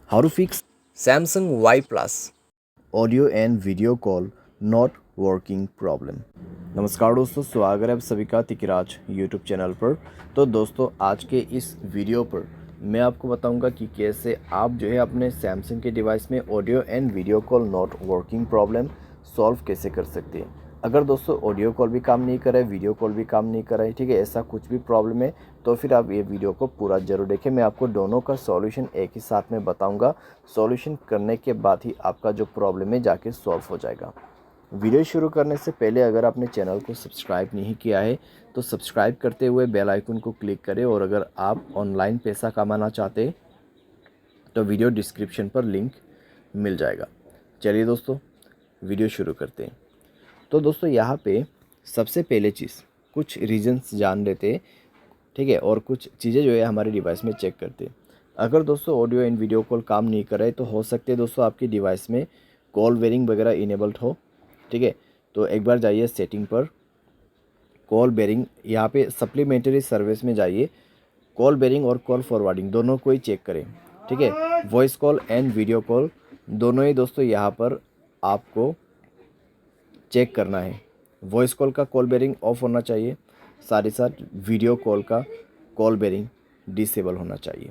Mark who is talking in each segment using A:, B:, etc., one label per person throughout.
A: How to fix Samsung Y Plus audio and video call not working problem। नमस्कार दोस्तों, स्वागत है आप सभी का तिकराज यूट्यूब चैनल पर। तो दोस्तों, आज के इस वीडियो पर मैं आपको बताऊंगा कि कैसे आप जो है अपने सैमसंग के डिवाइस में audio and video call not working problem solve कैसे कर सकते हैं। अगर दोस्तों ऑडियो कॉल भी काम नहीं कर रहा है, वीडियो कॉल भी काम नहीं कर रहा है, ठीक है, ऐसा कुछ भी प्रॉब्लम है तो फिर आप ये वीडियो को पूरा ज़रूर देखें। मैं आपको दोनों का सॉल्यूशन एक ही साथ में बताऊंगा। सॉल्यूशन करने के बाद ही आपका जो प्रॉब्लम है जाके सॉल्व हो जाएगा। वीडियो शुरू करने से पहले अगर आपने चैनल को सब्सक्राइब नहीं किया है तो सब्सक्राइब करते हुए बेल आइकन को क्लिक करें, और अगर आप ऑनलाइन पैसा कमाना चाहते हैं तो वीडियो डिस्क्रिप्शन पर लिंक मिल जाएगा। चलिए दोस्तों, वीडियो शुरू करते हैं। तो दोस्तों, यहाँ पे सबसे पहले चीज़ कुछ रीजंस जान लेते हैं, ठीक है, और कुछ चीज़ें जो है हमारे डिवाइस में चेक करते हैं। अगर दोस्तों ऑडियो एंड वीडियो कॉल काम नहीं कर रहे तो हो सकते हैं दोस्तों आपकी डिवाइस में कॉल बेरिंग वगैरह इनेबल्ड हो, ठीक है। तो एक बार जाइए सेटिंग पर, कॉल बेरिंग, यहाँ पे सप्लीमेंट्री सर्विस में जाइए, कॉल बेरिंग और कॉल फॉरवर्डिंग दोनों को ही चेक करें, ठीक है। Voice call and video call दोनों ही दोस्तों यहाँ पर आपको चेक करना है। वॉइस कॉल का कॉल बेरिंग ऑफ होना चाहिए, साथ ही साथ वीडियो कॉल का कॉल बेरिंग डिसेबल होना चाहिए।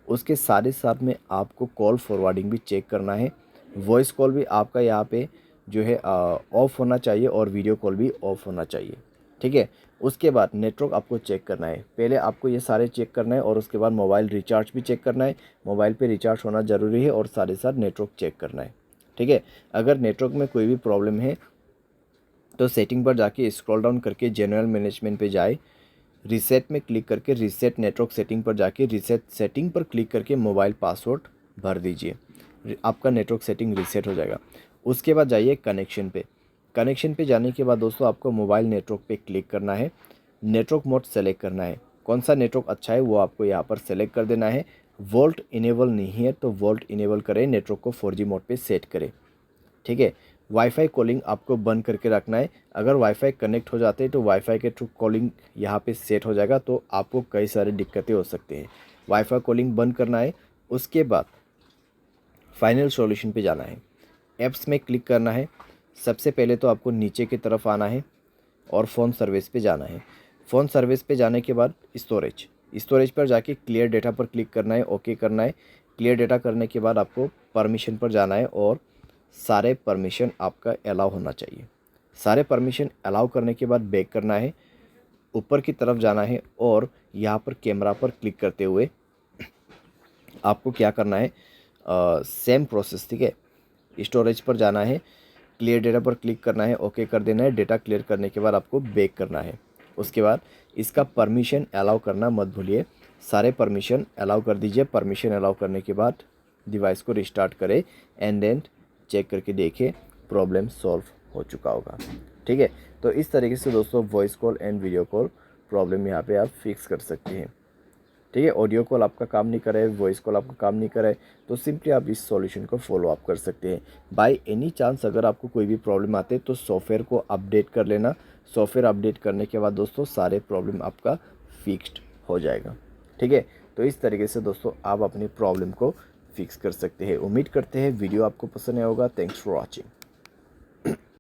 A: उसके साथ ही साथ में आपको कॉल फॉरवर्डिंग भी चेक करना है। वॉइस कॉल भी आपका यहाँ पे जो है ऑफ होना चाहिए और वीडियो कॉल भी ऑफ होना चाहिए, ठीक है। उसके बाद नेटवर्क आपको चेक करना है। पहले आपको ये सारे चेक करना है और उसके बाद मोबाइल रिचार्ज भी चेक करना है। मोबाइल पे रिचार्ज होना ज़रूरी है और साथ ही साथ नेटवर्क चेक करना है, ठीक है। अगर नेटवर्क में कोई भी प्रॉब्लम है तो सेटिंग पर जाके स्क्रॉल डाउन करके जनरल मैनेजमेंट पे जाए, रीसेट में क्लिक करके रीसेट नेटवर्क सेटिंग पर जाके रीसेट सेटिंग पर क्लिक करके मोबाइल पासवर्ड भर दीजिए, आपका नेटवर्क सेटिंग रीसेट हो जाएगा। उसके बाद जाइए कनेक्शन पे। कनेक्शन पे जाने के बाद दोस्तों आपको मोबाइल नेटवर्क पे क्लिक करना है, नेटवर्क मोड सेलेक्ट करना है। कौन सा नेटवर्क अच्छा है वो आपको यहाँ पर सेलेक्ट कर देना है। वोल्ट इनेबल नहीं है तो वोल्ट इनेबल करें, नेटवर्क को 4G मोड पे सेट करें, ठीक है। वाईफाई कॉलिंग आपको बंद करके रखना है। अगर वाईफाई कनेक्ट हो जाते हैं तो वाईफाई के थ्रू कॉलिंग यहाँ पे सेट हो जाएगा, तो आपको कई सारी दिक्कतें हो सकती हैं। वाईफाई कॉलिंग बंद करना है। उसके बाद फाइनल सॉल्यूशन पे जाना है, ऐप्स में क्लिक करना है। सबसे पहले तो आपको नीचे की तरफ आना है और फ़ोन सर्विस पे जाना है। फ़ोन सर्विस पे जाने के बाद स्टोरेज पर जाके क्लियर डेटा पर क्लिक करना है, ओके करना है। क्लियर डेटा करने के बाद आपको परमिशन पर जाना है और सारे परमिशन आपका अलाउ होना चाहिए। सारे परमिशन अलाउ करने के बाद बैक करना है, ऊपर की तरफ जाना है और यहाँ पर कैमरा पर क्लिक करते हुए आपको क्या करना है, सेम प्रोसेस, ठीक है। स्टोरेज पर जाना है, क्लियर डेटा पर क्लिक करना है, ओके कर देना है। डेटा क्लियर करने के बाद आपको बैक करना है। उसके बाद इसका परमिशन अलाउ करना मत भूलिए, सारे परमिशन अलाउ कर दीजिए। परमिशन अलाउ करने के बाद डिवाइस को रिस्टार्ट करें एंड देन चेक करके देखें, प्रॉब्लम सॉल्व हो चुका होगा, ठीक है। तो इस तरीके से दोस्तों voice call and video call problem यहाँ पे आप फिक्स कर सकते हैं, ठीक है। ऑडियो कॉल आपका काम नहीं कर रहा है, वॉइस कॉल आपका काम नहीं कर रहा है, तो सिंपली आप इस सॉल्यूशन को फॉलो अप कर सकते हैं। बाय एनी चांस अगर आपको कोई भी प्रॉब्लम आते तो सॉफ्टवेयर को अपडेट कर लेना। सॉफ्टवेयर अपडेट करने के बाद दोस्तों सारे प्रॉब्लम आपका फिक्स्ड हो जाएगा, ठीक है। तो इस तरीके से दोस्तों आप अपनी प्रॉब्लम को फिक्स कर सकते हैं। उम्मीद करते हैं वीडियो आपको पसंद आया होगा। Thanks for watching.